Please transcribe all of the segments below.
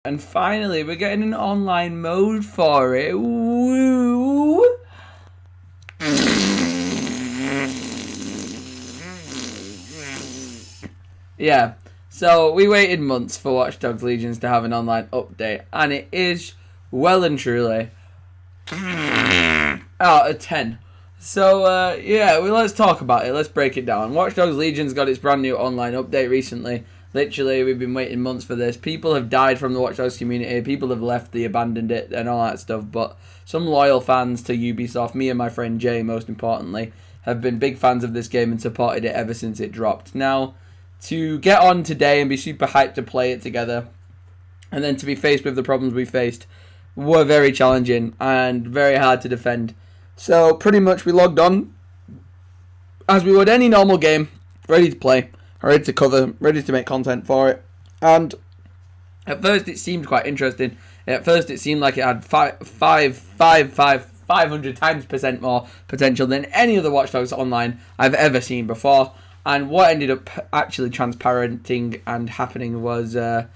And finally, we're getting an online mode for it. Woo! Yeah, so we waited months for Watch Dogs Legions to have an online update, and it is well and truly out of 10. So, yeah, let's talk about it. Let's break it down. Watch Dogs Legion's got its brand new online update recently. Literally, we've been waiting months for this. People have died from the Watch Dogs community. People have left, they abandoned it, and all that stuff. But some loyal fans to Ubisoft, me and my friend Jay, most importantly, have been big fans of this game and supported it ever since it dropped. Now, to get on today and be super hyped to play it together, and then to be faced with the problems we faced, were very challenging and very hard to defend. So pretty much we logged on as we would any normal game, ready to play, ready to cover, ready to make content for it. And at first it seemed quite interesting. At first it seemed like it had 500 times % more potential than any other Watch Dogs Online I've ever seen before. And what ended up actually transparenting and happening was a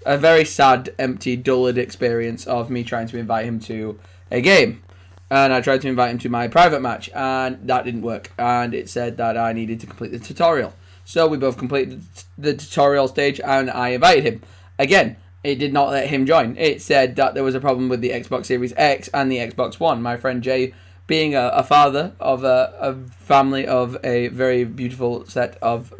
very sad, empty, dullard experience of me trying to invite him to a game. And I tried to invite him to my private match, and that didn't work. And it said that I needed to complete the tutorial. So we both completed the tutorial stage, and I invited him. Again, it did not let him join. It said that there was a problem with the Xbox Series X and the Xbox One. My friend Jay, being a father of a family of a very beautiful set of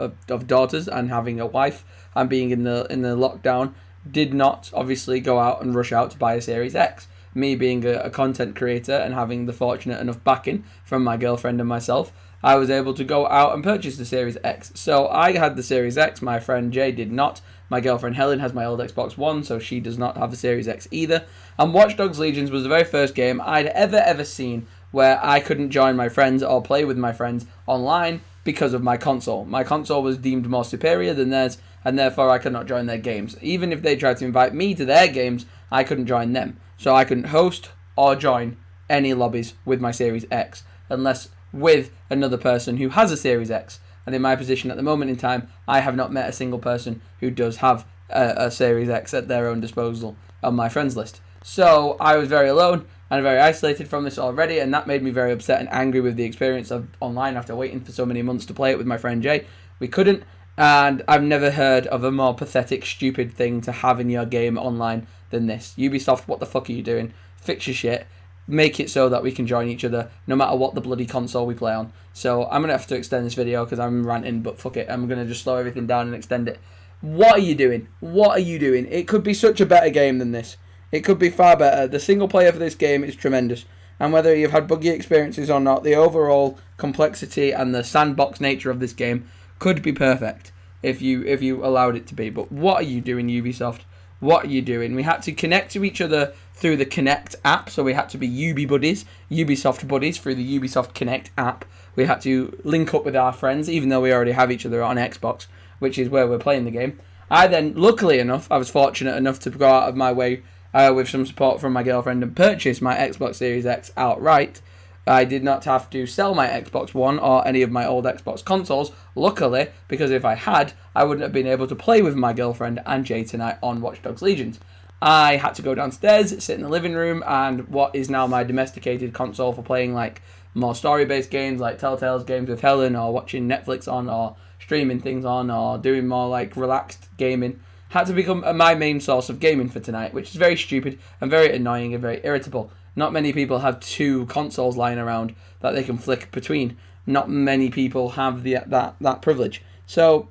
daughters, and having a wife, and being in the lockdown, did not obviously go out and rush out to buy a Series X. Me being a content creator and having the fortunate enough backing from my girlfriend and myself, I was able to go out and purchase the Series X. So I had the Series X, my friend Jay did not. My girlfriend Helen has my old Xbox One, so she does not have the Series X either. And Watch Dogs Legions was the very first game I'd ever seen where I couldn't join my friends or play with my friends online because of my console. My console was deemed more superior than theirs, and therefore I could not join their games. Even if they tried to invite me to their games, I couldn't join them. So I couldn't host or join any lobbies with my Series X, unless with another person who has a Series X. And in my position at the moment in time, I have not met a single person who does have a Series X at their own disposal on my friends list. So I was very alone and very isolated from this already, and that made me very upset and angry with the experience of online after waiting for so many months to play it with my friend Jay. We couldn't, and I've never heard of a more pathetic, stupid thing to have in your game online than this. Ubisoft, what the fuck are you doing? Fix your shit. Make it so that we can join each other no matter what the bloody console we play on. So I'm going to have to extend this video because I'm ranting, but fuck it. I'm going to just slow everything down and extend it. What are you doing? What are you doing? It could be such a better game than this. It could be far better. The single player for this game is tremendous. And whether you've had buggy experiences or not, the overall complexity and the sandbox nature of this game could be perfect if you allowed it to be. But what are you doing, Ubisoft? What are you doing? We had to connect to each other through the Connect app, so we had to be Ubisoft buddies through the Ubisoft Connect app. We had to link up with our friends, even though we already have each other on Xbox, which is where we're playing the game. I then, luckily enough, I was fortunate enough to go out of my way with some support from my girlfriend and purchase my Xbox Series X outright. I did not have to sell my Xbox One or any of my old Xbox consoles, luckily, because if I had, I wouldn't have been able to play with my girlfriend and Jay tonight on Watch Dogs Legions. I had to go downstairs, sit in the living room, and what is now my domesticated console for playing like more story-based games like Telltale's games with Helen, or watching Netflix on, or streaming things on, or doing more like relaxed gaming, had to become my main source of gaming for tonight, which is very stupid and very annoying and very irritable. Not many people have two consoles lying around that they can flick between. Not many people have that privilege. So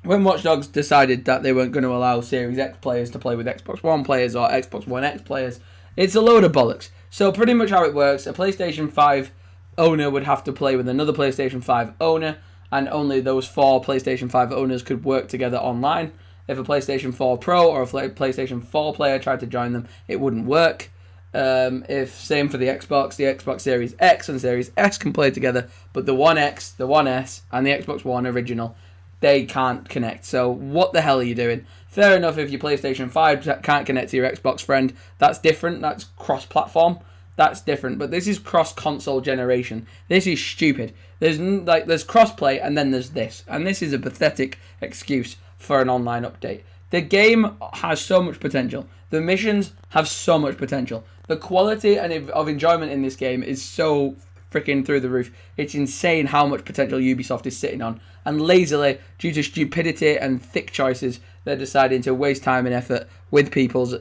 when Watch Dogs decided that they weren't going to allow Series X players to play with Xbox One players or Xbox One X players, it's a load of bollocks. So pretty much how it works, a PlayStation 5 owner would have to play with another PlayStation 5 owner, and only those 4 PlayStation 5 owners could work together online. If a PlayStation 4 Pro or a PlayStation 4 player tried to join them, it wouldn't work. If same for the Xbox Series X and Series S can play together, but the One X, the One S, and the Xbox One original, they can't connect. So what the hell are you doing? Fair enough if your PlayStation 5 can't connect to your Xbox friend. That's different. That's cross-platform. That's different. But this is cross-console generation. This is stupid. There's cross-play and then there's this. And this is a pathetic excuse for an online update. The game has so much potential. The missions have so much potential. The quality of enjoyment in this game is so freaking through the roof. It's insane how much potential Ubisoft is sitting on. And lazily, due to stupidity and thick choices, they're deciding to waste time and effort with people's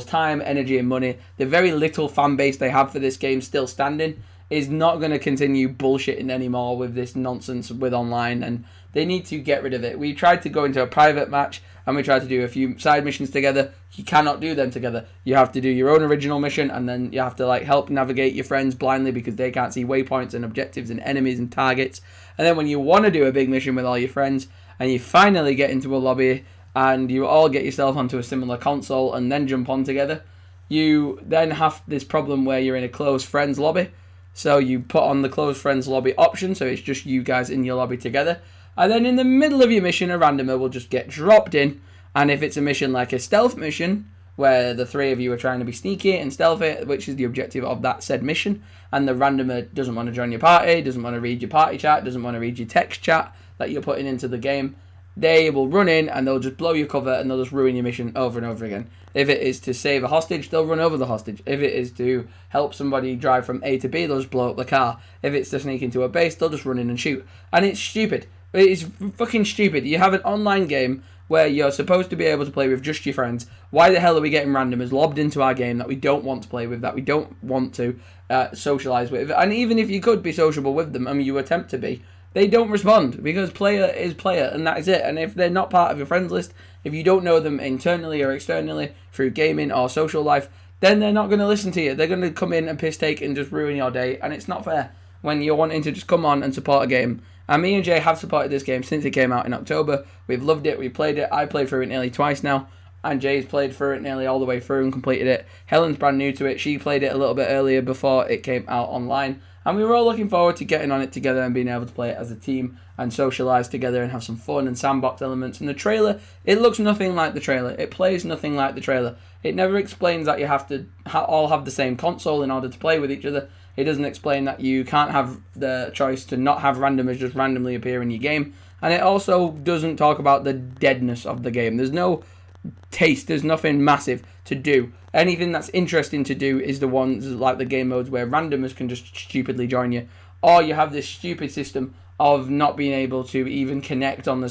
time, energy, and money. The very little fan base they have for this game still standing is not going to continue bullshitting anymore with this nonsense with online, and they need to get rid of it. We tried to go into a private match and we tried to do a few side missions together. You cannot do them together. You have to do your own original mission, and then you have to like help navigate your friends blindly because they can't see waypoints and objectives and enemies and targets. And then when you want to do a big mission with all your friends and you finally get into a lobby and you all get yourself onto a similar console and then jump on together, you then have this problem where you're in a closed friends lobby. So you put on the closed friends lobby option, so it's just you guys in your lobby together. And then in the middle of your mission, a randomer will just get dropped in. And if it's a mission like a stealth mission, where the three of you are trying to be sneaky and stealthy, which is the objective of that said mission, and the randomer doesn't want to join your party, doesn't want to read your party chat, doesn't want to read your text chat that you're putting into the game, they will run in and they'll just blow your cover and they'll just ruin your mission over and over again. If it is to save a hostage, they'll run over the hostage. If it is to help somebody drive from A to B, they'll just blow up the car. If it's to sneak into a base, they'll just run in and shoot. And it's stupid. It is fucking stupid. You have an online game where you're supposed to be able to play with just your friends. Why the hell are we getting randomers lobbed into our game that we don't want to play with, that we don't want to socialise with? And even if you could be sociable with them, I mean, you attempt to be, they don't respond because player is player and that is it. And if they're not part of your friends list, if you don't know them internally or externally through gaming or social life, then they're not going to listen to you. They're going to come in and piss take and just ruin your day, and it's not fair when you're wanting to just come on and support a game. And me and Jay have supported this game since it came out in October. We've loved it. We played it. I played through it nearly twice now. And Jay's played through it nearly all the way through and completed it. Helen's brand new to it. She played it a little bit earlier before it came out online. And we were all looking forward to getting on it together and being able to play it as a team and socialise together and have some fun and sandbox elements. And the trailer, it looks nothing like the trailer. It plays nothing like the trailer. It never explains that you have to all have the same console in order to play with each other. It doesn't explain that you can't have the choice to not have randomers just randomly appear in your game. And it also doesn't talk about the deadness of the game. There's no taste. There's nothing massive to do. Anything that's interesting to do is the ones like the game modes where randomers can just stupidly join you. Or you have this stupid system of not being able to even connect on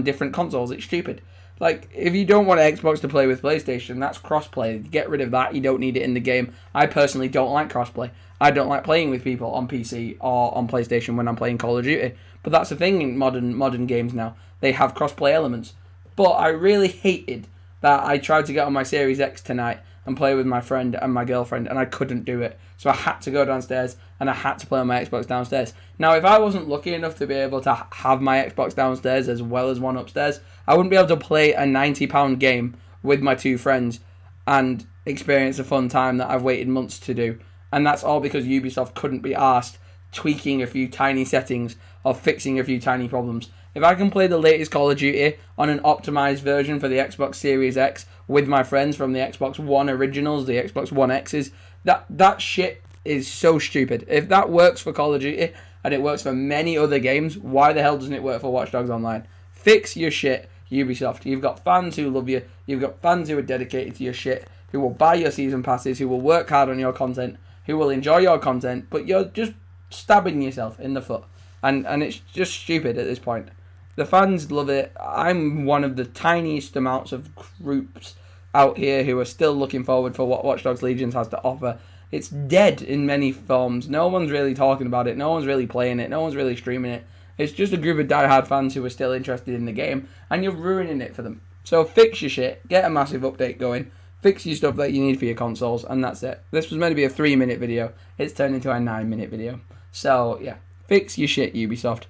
different consoles. It's stupid. Like, if you don't want Xbox to play with PlayStation, that's crossplay. Get rid of that. You don't need it in the game. I personally don't like crossplay. I don't like playing with people on PC or on PlayStation when I'm playing Call of Duty. But that's the thing in modern games now. They have crossplay elements. But I really hated that I tried to get on my Series X tonight and play with my friend and my girlfriend, and I couldn't do it. So I had to go downstairs, and I had to play on my Xbox downstairs. Now, if I wasn't lucky enough to be able to have my Xbox downstairs as well as one upstairs, I wouldn't be able to play a £90 game with my two friends and experience a fun time that I've waited months to do. And that's all because Ubisoft couldn't be arsed tweaking a few tiny settings or fixing a few tiny problems. If I can play the latest Call of Duty on an optimized version for the Xbox Series X with my friends from the Xbox One originals, the Xbox One X's, that shit is so stupid. If that works for Call of Duty and it works for many other games, why the hell doesn't it work for Watch Dogs Online? Fix your shit, Ubisoft. You've got fans who love you. You've got fans who are dedicated to your shit, who will buy your season passes, who will work hard on your content, who will enjoy your content, but you're just stabbing yourself in the foot. And it's just stupid at this point. The fans love it. I'm one of the tiniest amounts of groups out here who are still looking forward for what Watch Dogs Legions has to offer. It's dead in many forms. No one's really talking about it. No one's really playing it. No one's really streaming it. It's just a group of diehard fans who are still interested in the game, and you're ruining it for them. So fix your shit. Get a massive update going. Fix your stuff that you need for your consoles, and that's it. This was meant to be a 3-minute video. It's turned into a 9-minute video. So, yeah. Fix your shit, Ubisoft.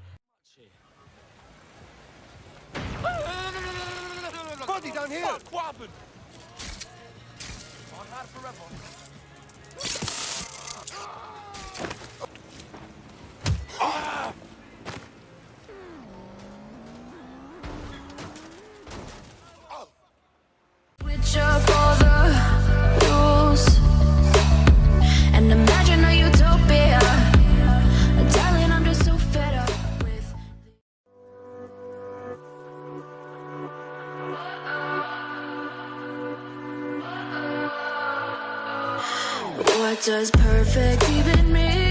Body down here! What happened? On hard forever. Switch up all the rules and imagine a utopia. Darling, I'm just so fed up with What does perfect even mean?